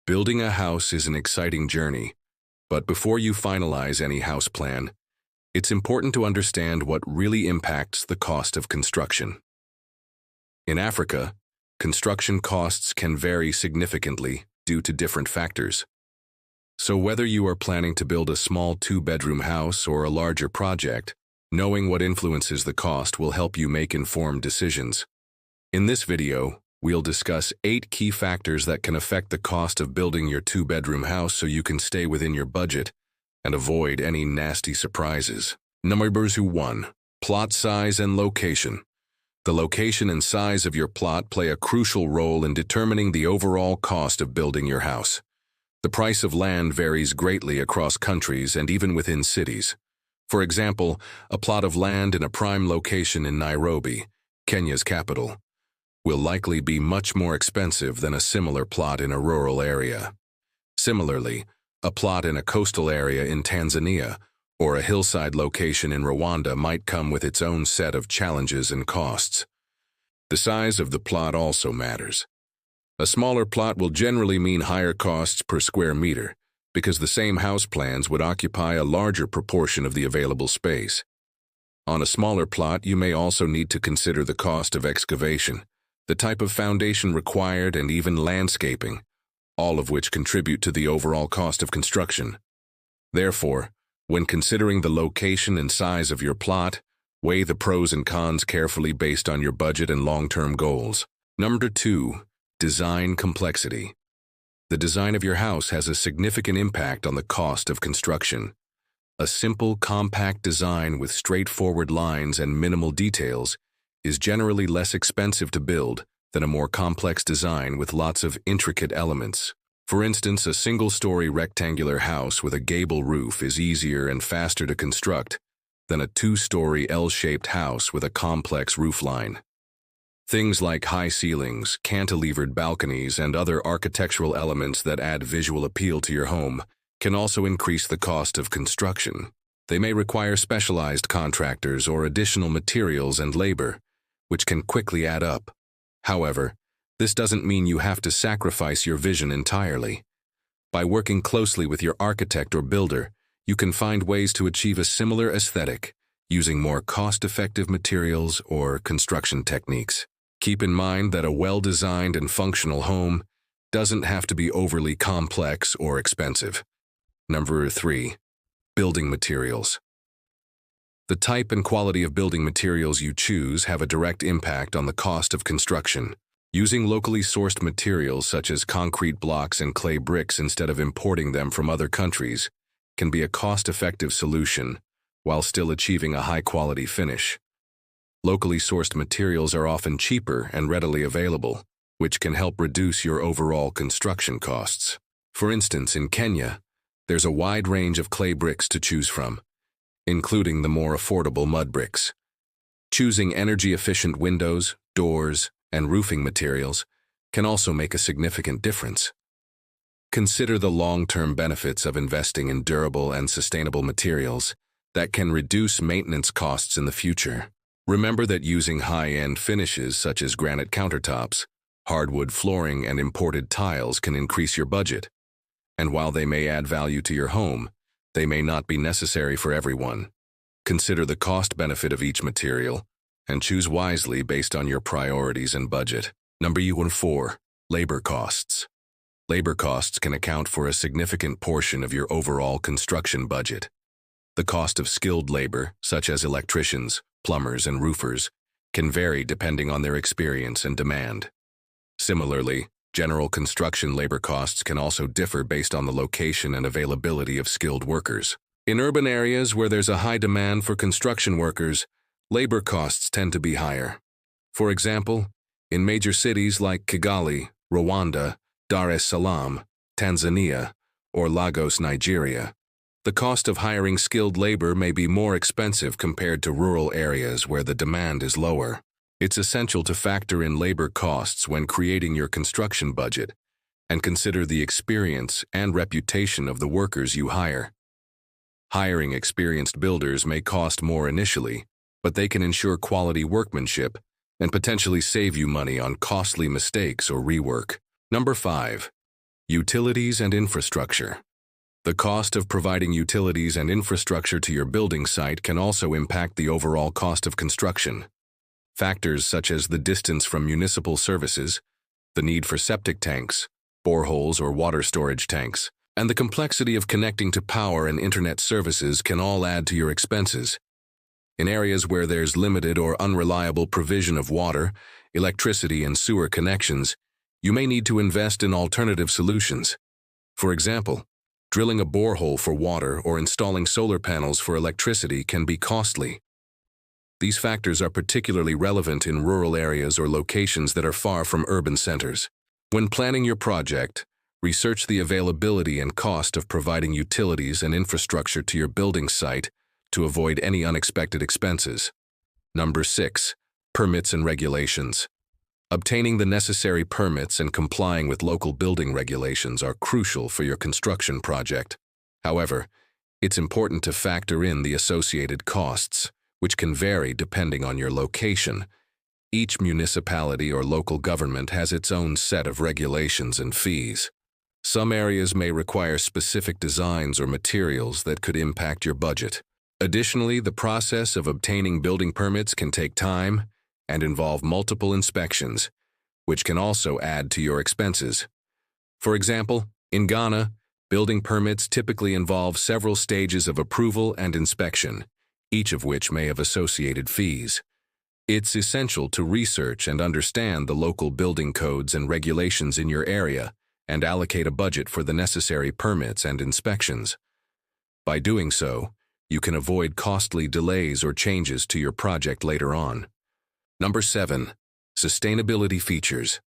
Building a house is an exciting journey, but before you finalize any house plan, it's important to understand what really impacts the cost of construction. In Africa, construction costs can vary significantly due to different factors. So whether you are planning to build a small two-bedroom house or a larger project, knowing what influences the cost will help you make informed decisions. In this video, we'll discuss 8 key factors that can affect the cost of building your two-bedroom house so you can stay within your budget and avoid any nasty surprises. Number 1. Plot size and location. The location and size of your plot play a crucial role in determining the overall cost of building your house. The price of land varies greatly across countries and even within cities. For example, a plot of land in a prime location in Nairobi, Kenya's capital, will likely be much more expensive than a similar plot in a rural area. Similarly, a plot in a coastal area in Tanzania or a hillside location in Rwanda might come with its own set of challenges and costs. The size of the plot also matters. A smaller plot will generally mean higher costs per square meter because the same house plans would occupy a larger proportion of the available space. On a smaller plot, you may also need to consider the cost of excavation, the type of foundation required, and even landscaping, all of which contribute to the overall cost of construction. Therefore, when considering the location and size of your plot, weigh the pros and cons carefully based on your budget and long-term goals. Number 2. Design complexity. The design of your house has a significant impact on the cost of construction. A simple, compact design with straightforward lines and minimal details is generally less expensive to build than a more complex design with lots of intricate elements. For instance, a single-story rectangular house with a gable roof is easier and faster to construct than a two-story L-shaped house with a complex roofline. Things like high ceilings, cantilevered balconies, and other architectural elements that add visual appeal to your home can also increase the cost of construction. They may require specialized contractors or additional materials and labor, which can quickly add up. However, this doesn't mean you have to sacrifice your vision entirely. By working closely with your architect or builder, you can find ways to achieve a similar aesthetic using more cost-effective materials or construction techniques. Keep in mind that a well-designed and functional home doesn't have to be overly complex or expensive. Number 3. Building materials. The type and quality of building materials you choose have a direct impact on the cost of construction. Using locally sourced materials such as concrete blocks and clay bricks instead of importing them from other countries can be a cost-effective solution while still achieving a high-quality finish. Locally sourced materials are often cheaper and readily available, which can help reduce your overall construction costs. For instance, in Kenya, there's a wide range of clay bricks to choose from, including the more affordable mud bricks. Choosing energy-efficient windows, doors, and roofing materials can also make a significant difference. Consider the long-term benefits of investing in durable and sustainable materials that can reduce maintenance costs in the future. Remember that using high-end finishes such as granite countertops, hardwood flooring, and imported tiles can increase your budget. And while they may add value to your home, they may not be necessary for everyone. Consider the cost-benefit of each material and choose wisely based on your priorities and budget. Number 4. Labor costs. Labor costs can account for a significant portion of your overall construction budget. The cost of skilled labor, such as electricians, plumbers, and roofers, can vary depending on their experience and demand. Similarly, general construction labor costs can also differ based on the location and availability of skilled workers. In urban areas where there's a high demand for construction workers, labor costs tend to be higher. For example, in major cities like Kigali, Rwanda, Dar es Salaam, Tanzania, or Lagos, Nigeria, the cost of hiring skilled labor may be more expensive compared to rural areas where the demand is lower. It's essential to factor in labor costs when creating your construction budget and consider the experience and reputation of the workers you hire. Hiring experienced builders may cost more initially, but they can ensure quality workmanship and potentially save you money on costly mistakes or rework. Number 5. Utilities and infrastructure. The cost of providing utilities and infrastructure to your building site can also impact the overall cost of construction. Factors such as the distance from municipal services, the need for septic tanks, boreholes or water storage tanks, and the complexity of connecting to power and internet services can all add to your expenses. In areas where there's limited or unreliable provision of water, electricity, and sewer connections, you may need to invest in alternative solutions. For example, drilling a borehole for water or installing solar panels for electricity can be costly. These factors are particularly relevant in rural areas or locations that are far from urban centers. When planning your project, research the availability and cost of providing utilities and infrastructure to your building site to avoid any unexpected expenses. Number 6. Permits and regulations. Obtaining the necessary permits and complying with local building regulations are crucial for your construction project. However, it's important to factor in the associated costs, which can vary depending on your location. Each municipality or local government has its own set of regulations and fees. Some areas may require specific designs or materials that could impact your budget. Additionally, the process of obtaining building permits can take time and involve multiple inspections, which can also add to your expenses. For example, in Ghana, building permits typically involve several stages of approval and inspection, each of which may have associated fees. It's essential to research and understand the local building codes and regulations in your area and allocate a budget for the necessary permits and inspections. By doing so, you can avoid costly delays or changes to your project later on. Number 7. Sustainability features.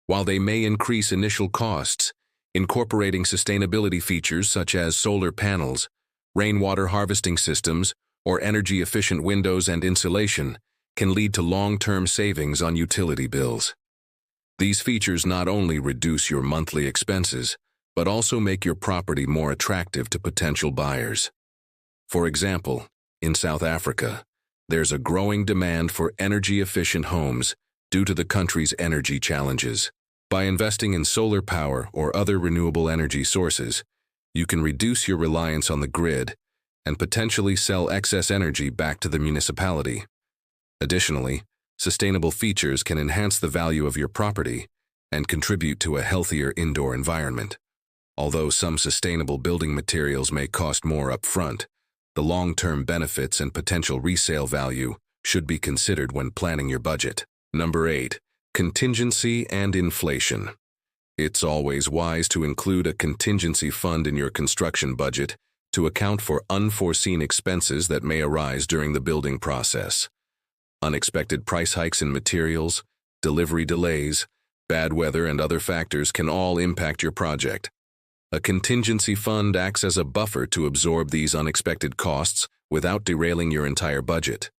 While they may increase initial costs, incorporating sustainability features such as solar panels, rainwater harvesting systems, or energy-efficient windows and insulation can lead to long-term savings on utility bills. These features not only reduce your monthly expenses, but also make your property more attractive to potential buyers. For example, in South Africa, there's a growing demand for energy-efficient homes due to the country's energy challenges. By investing in solar power or other renewable energy sources, you can reduce your reliance on the grid and potentially sell excess energy back to the municipality. Additionally, sustainable features can enhance the value of your property and contribute to a healthier indoor environment. Although some sustainable building materials may cost more upfront, the long-term benefits and potential resale value should be considered when planning your budget. Number 8. Contingency and inflation. It's always wise to include a contingency fund in your construction budget to account for unforeseen expenses that may arise during the building process. Unexpected price hikes in materials, delivery delays, bad weather, and other factors can all impact your project. A contingency fund acts as a buffer to absorb these unexpected costs without derailing your entire budget.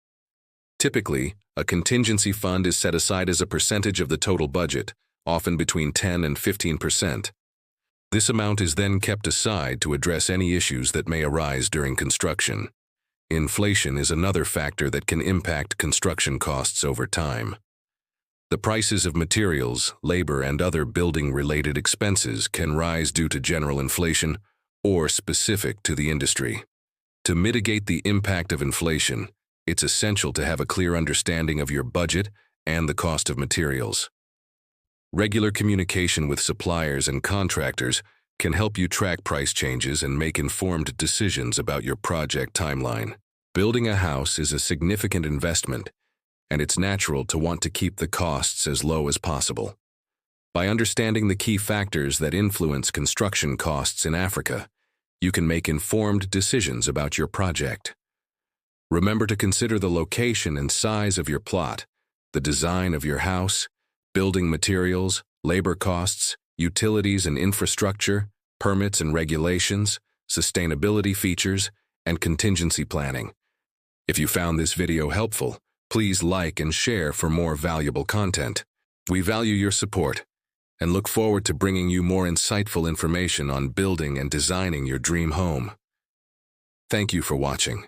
Typically, a contingency fund is set aside as a percentage of the total budget, often between 10 and 15%. This amount is then kept aside to address any issues that may arise during construction. Inflation is another factor that can impact construction costs over time. The prices of materials, labor, and other building-related expenses can rise due to general inflation or specific to the industry. To mitigate the impact of inflation, it's essential to have a clear understanding of your budget and the cost of materials. Regular communication with suppliers and contractors can help you track price changes and make informed decisions about your project timeline. Building a house is a significant investment, and it's natural to want to keep the costs as low as possible. By understanding the key factors that influence construction costs in Africa, you can make informed decisions about your project. Remember to consider the location and size of your plot, the design of your house, building materials, labor costs, utilities and infrastructure, permits and regulations, sustainability features, and contingency planning. If you found this video helpful, please like and share for more valuable content. We value your support and look forward to bringing you more insightful information on building and designing your dream home. Thank you for watching.